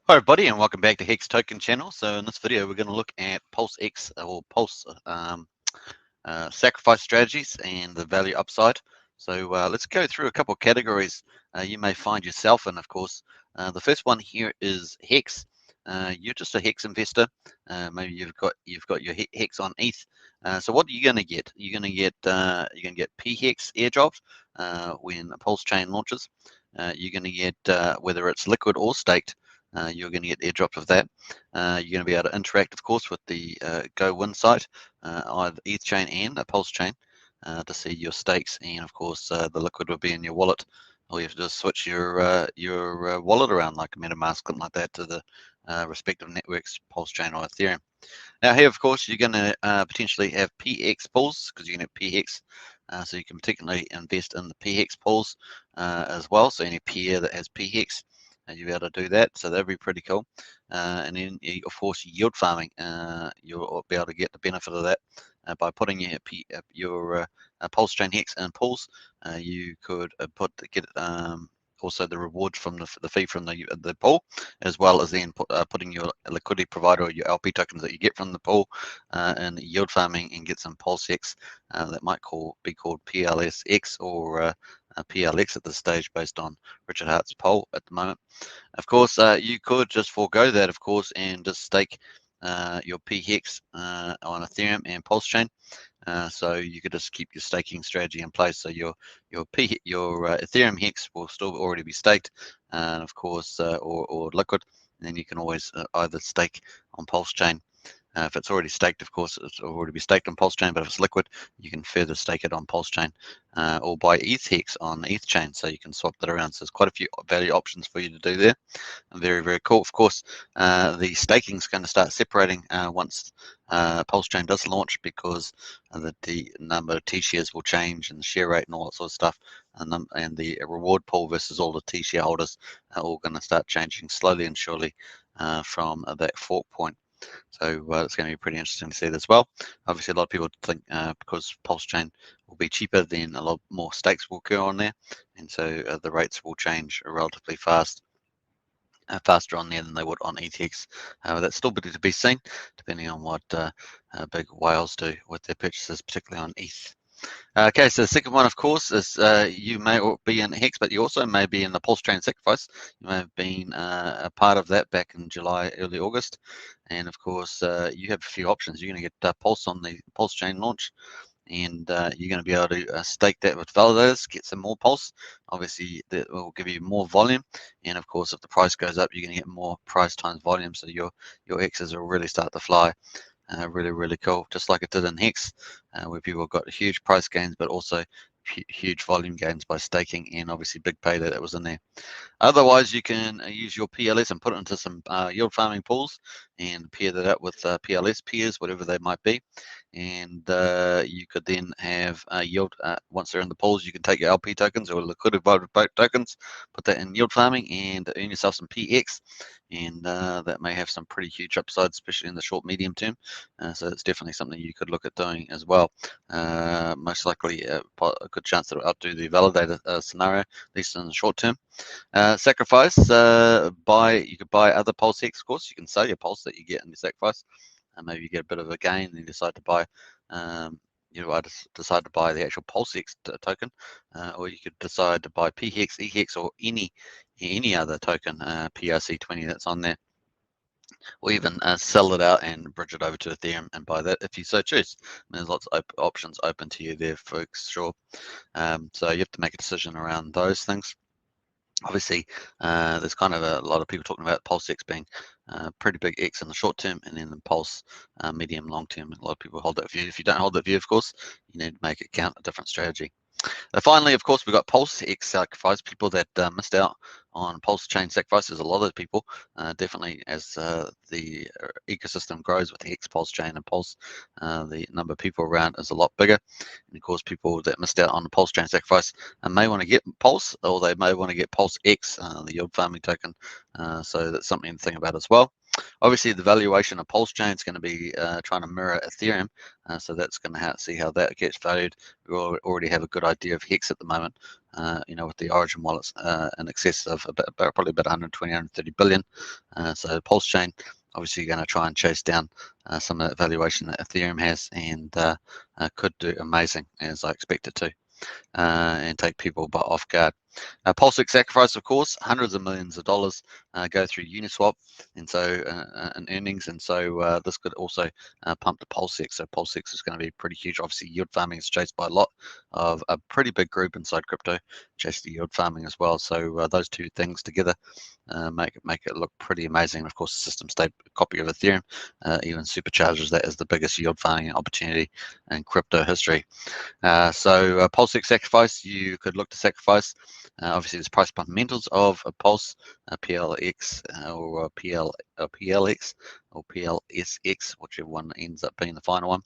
Hi everybody, and welcome back to Hex Token channel. So in this video we're going to look at PulseX or Pulse sacrifice strategies and the value upside. So let's go through a couple of categories you may find yourself in. Of course, the first one here is Hex. You're just a Hex investor. Maybe you've got your Hex on ETH. So what are you going to get? You're going to get PHEX airdrops when PulseChain launches. You're going to get whether it's liquid or staked. You're going to get airdrops of that. You're going to be able to interact, of course, with the Go Win site, either ETH chain and a PulseChain, to see your stakes, and of course the liquid will be in your wallet. All you have to do is switch your wallet around, like MetaMask, something like that, to the respective networks, PulseChain or Ethereum. Now here, of course, you're going to potentially have PX pools, because you can have PX. So you can particularly invest in the PX pools as well. So any peer that has PX, you'll be able to do that. So that'd be pretty cool. And then, of course, yield farming. You'll be able to get the benefit of that by putting your PulseChain Hex in pools. You could get also the rewards from the fee from the pool, as well as then putting your liquidity provider or your LP tokens that you get from the pool in yield farming, and get some PulseX that might be called PLSX or PLX at this stage, based on Richard Hart's poll at the moment. Of course, you could just forego that, of course, and just stake your PHEX on Ethereum and PulseChain. So you could just keep your staking strategy in place. So your Ethereum Hex will still already be staked, and of course, or liquid. And then you can always either stake on PulseChain. If it's already staked, of course, it'll already be staked on PulseChain, but if it's liquid, you can further stake it on PulseChain or buy ETH Hex on ETH chain, so you can swap that around. So there's quite a few value options for you to do there. Very, very cool. Of course, the staking is going to start separating once PulseChain does launch, because the number of T shares will change, and the share rate and all that sort of stuff, and the reward pool versus all the T shareholders are all going to start changing slowly and surely from that fork point. So it's going to be pretty interesting to see that as well. Obviously, a lot of people think because PulseChain will be cheaper, then a lot more stakes will occur on there, and so the rates will change relatively faster on there than they would on ETX. That's still to be seen, depending on what big whales do with their purchases, particularly on ETH. Okay, so the second one, of course, is you may be in Hex, but you also may be in the PulseChain sacrifice. You may have been a part of that back in July, early August. And of course, you have a few options. You're going to get Pulse on the PulseChain launch, and you're going to be able to stake that with validators, get some more Pulse. Obviously, that will give you more volume. And of course, if the price goes up, you're going to get more price times volume. So your X's will really start to fly. Really, really cool, just like it did in Hex, where people got huge price gains, but also huge volume gains by staking, and obviously big payday that was in there. Otherwise, you can use your PLS and put it into some yield farming pools, and pair that up with PLS peers, whatever they might be. And you could then have yield, once they're in the pools, you can take your LP tokens or liquidity tokens, put that in yield farming, and earn yourself some PX. And that may have some pretty huge upside, especially in the short, medium term. So it's definitely something you could look at doing as well. Most likely a good chance that it'll outdo the validator scenario, at least in the short term. Sacrifice, you could buy other PulseX. Of course, you can sell your Pulse that you get in your sacrifice, and maybe you get a bit of a gain, and you decide to buy decide to buy the actual PulseX token, or you could decide to buy PHEX, EHEX, or any other token, PRC20 that's on there, or even sell it out and bridge it over to Ethereum and buy that if you so choose. There's lots of options open to you there, folks, sure. So you have to make a decision around those things. Obviously, there's kind of a lot of people talking about PulseX being pretty big X in the short term, and then the Pulse medium long term. A lot of people hold that view. If you don't hold that view, of course, you need to make it count, a different strategy. Finally, of course, we've got PulseX sacrifice, people that missed out on PulseChain sacrifice. There's a lot of people, definitely, as the ecosystem grows with Hex, PulseChain, and Pulse, the number of people around is a lot bigger. And of course, people that missed out on the PulseChain sacrifice may want to get Pulse, or they may want to get PulseX, the yield farming token. So that's something to think about as well. Obviously, the valuation of PulseChain is going to be trying to mirror Ethereum, so that's going to see how that gets valued. We already have a good idea of Hex at the moment, with the Origin wallets in excess of probably about 120, 130 billion. So PulseChain, obviously, you're going to try and chase down some of that valuation that Ethereum has, and could do amazing, as I expect it to, and take people off guard. PulseX sacrifice, of course, hundreds of millions of dollars go through Uniswap, and so in earnings, and so this could also pump the PulseX. So PulseX is going to be pretty huge. Obviously, yield farming is chased by a lot of a pretty big group inside crypto, chase the yield farming as well. So those two things together make it look pretty amazing. Of course, the system state copy of Ethereum even supercharges that as the biggest yield farming opportunity in crypto history. So PulseX sacrifice, you could look to sacrifice. Obviously, there's price fundamentals of a Pulse, PLX or PLX or PLSX, whichever one ends up being the final one.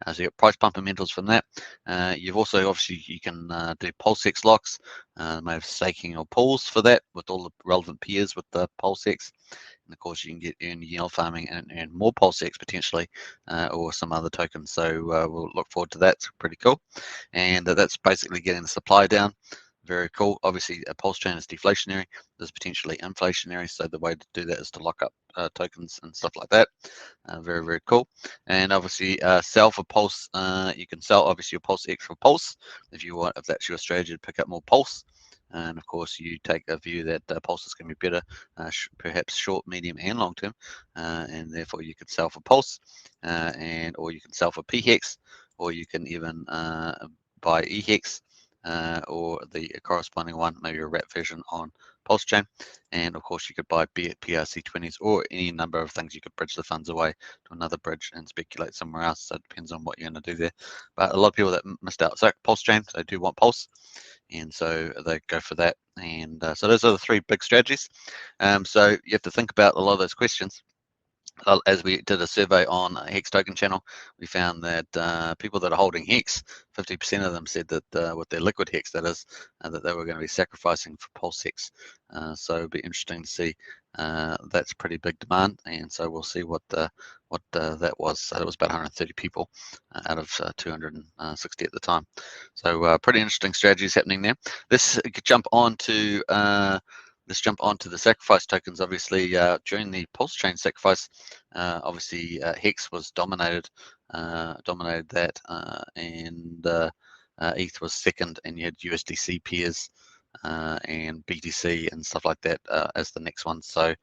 So you got price fundamentals from that. You've also, obviously, you can do PulseX locks, may have staking or pools for that with all the relevant peers with the PulseX. And of course, you can earn yield farming and earn more PulseX potentially, or some other tokens. So we'll look forward to that. It's pretty cool. And that's basically getting the supply down. Very cool. Obviously, a PulseChain is deflationary. There's potentially inflationary. So the way to do that is to lock up tokens and stuff like that. Very, very cool. And obviously, sell for Pulse. You can sell obviously your PulseX for Pulse if you want. If that's your strategy to pick up more Pulse. And of course, you take a view that Pulse is going to be better, perhaps short, medium, and long term, and therefore you could sell for Pulse, or you can sell for PHEX, or you can even buy EHEX, or the corresponding one, maybe a wrap version on PulseChain. And of course, you could buy PRC20s or any number of things. You could bridge the funds away to another bridge and speculate somewhere else. So it depends on what you're going to do there. But a lot of people that missed out, so PulseChain, they do want Pulse, and so they go for that. And so those are the three big strategies. So you have to think about a lot of those questions. As we did a survey on Hex Token Channel, we found that people that are holding Hex, 50% of them said that with their liquid Hex, that is, that they were going to be sacrificing for PulseX. So it'll be interesting to see. That's pretty big demand, and so we'll see what that was. So it was about 130 people out of 260 at the time. So pretty interesting strategies happening there. Let's jump on to the sacrifice tokens. Obviously, during the PulseChain sacrifice, obviously Hex was dominated that, and ETH was second, and you had USDC pairs and BTC and stuff like that as the next one. So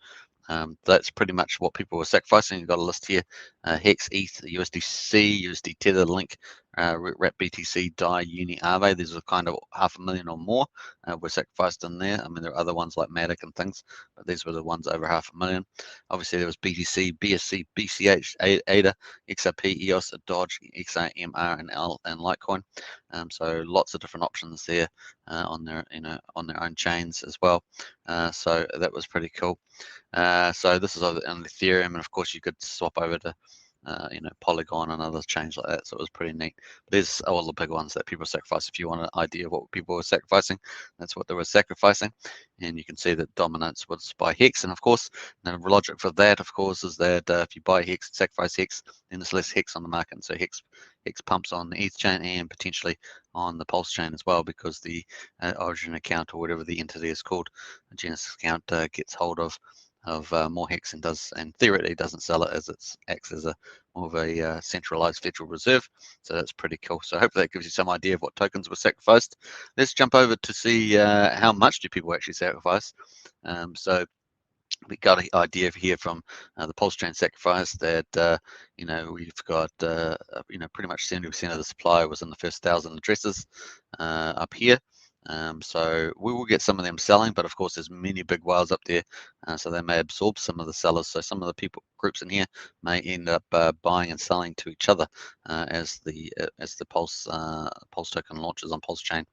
that's pretty much what people were sacrificing. You've got a list here: Hex, ETH, USDC, USD Tether, Link, Wrap BTC, DAI, Uni, Aave. These are kind of 500,000 or more were sacrificed in there. I mean, there are other ones like Matic and things, but these were the ones over 500,000. Obviously, there was BTC, BSC, BCH, ADA, XRP, EOS, Dodge, XRMR, and Litecoin. So lots of different options there on their own chains as well. So that was pretty cool. So this is on Ethereum, and of course you could swap over to Polygon and other chains like that. So it was pretty neat. But there's all the big ones that people sacrifice. If you want an idea of what people were sacrificing, that's what they were sacrificing. And you can see that dominance was by Hex. And of course, the logic for that, of course, is that if you buy Hex, sacrifice Hex, then there's less Hex on the market. And so Hex pumps on the ETH chain and potentially on the Pulse chain as well, because the Origin account, or whatever the entity is called, the Genesis account, gets hold of more Hex and theoretically doesn't sell it, as it acts as more of a centralized Federal Reserve. So that's pretty cool. So hopefully that gives you some idea of what tokens were sacrificed. Let's jump over to see how much do people actually sacrifice. So we got an idea here from the PulseChain sacrifice that we've got pretty much 70% of the supply was in the first 1,000 addresses up here. So we will get some of them selling, but of course there's many big whales up there, so they may absorb some of the sellers. So some of the people groups in here may end up buying and selling to each other as the Pulse token launches on PulseChain.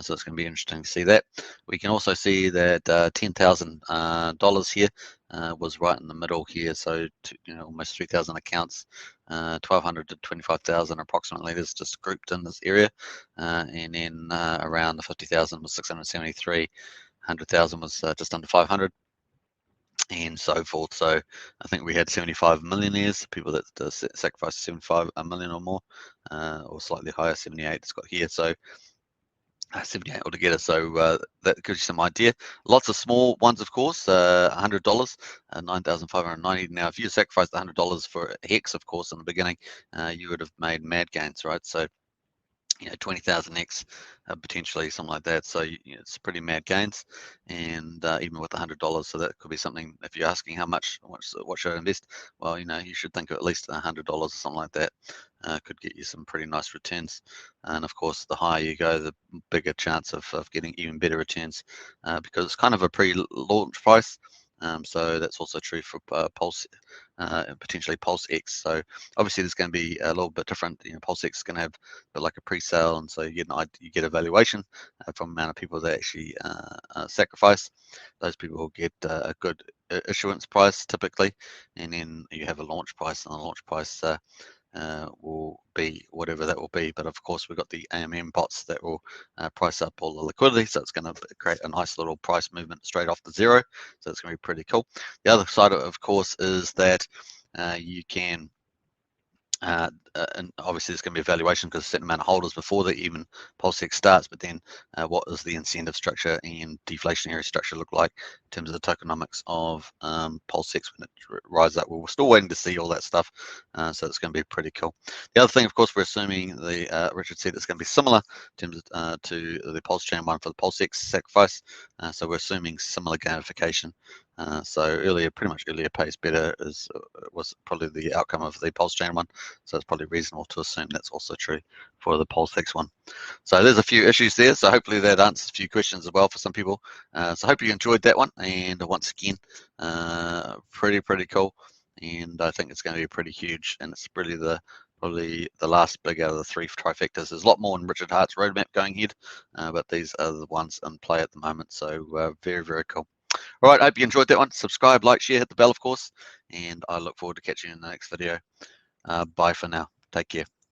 So it's going to be interesting to see that. We can also see that $10,000 here was right in the middle here. So almost 3,000 accounts, 1,200 to 25,000 approximately. Is just grouped in this area, and then around the 50,000 was 673, 100,000 was just under 500. And so forth. So I think we had 75 millionaires, people that sacrificed 75 million or more, or slightly higher, 78 it's got here. So 78 altogether, so that gives you some idea. Lots of small ones, of course. $100, 9,590. Now, if you sacrificed $100 for hex, of course, in the beginning, you would have made mad gains, right? So 20,000x, potentially something like that. So it's pretty mad gains, and even with $100, so that could be something. If you're asking how much, what should I invest? Well, you should think of at least $100 or something like that. Could get you some pretty nice returns, and of course, the higher you go, the bigger chance of getting even better returns, because it's kind of a pre-launch price. So that's also true for Pulse, potentially PulseX. So obviously, there's going to be a little bit different. PulseX is going to have but like a pre-sale, and so you get a valuation from the amount of people that actually sacrifice. Those people will get a good issuance price typically, and then you have a launch price, and the launch price will be whatever that will be. But of course, we've got the AMM bots that will price up all the liquidity, so it's going to create a nice little price movement straight off the zero. So it's going to be pretty cool. The other side of course, is that you can and obviously there's going to be a valuation because a certain amount of holders before that even PulseX starts, but then what does the incentive structure and deflationary structure look like in terms of the tokenomics of PulseX when it rises up? We're still waiting to see all that stuff, so it's going to be pretty cool. The other thing, of course, we're assuming Richard said it's going to be similar in terms of, to the PulseChain one for the PulseX sacrifice, so we're assuming similar gamification. So pretty much earlier pays better was probably the outcome of the PulseChain one. So it's probably reasonable to assume that's also true for the PulseX one. So there's a few issues there. So hopefully that answers a few questions as well for some people. So I hope you enjoyed that one. And once again, pretty cool. And I think it's going to be pretty huge. And it's really probably the last big out of the three trifectas. There's a lot more in Richard Hart's roadmap going ahead, but these are the ones in play at the moment. So very cool. All right, I hope you enjoyed that one. Subscribe, like, share, hit the bell, of course. And I look forward to catching you in the next video. Bye for now. Take care.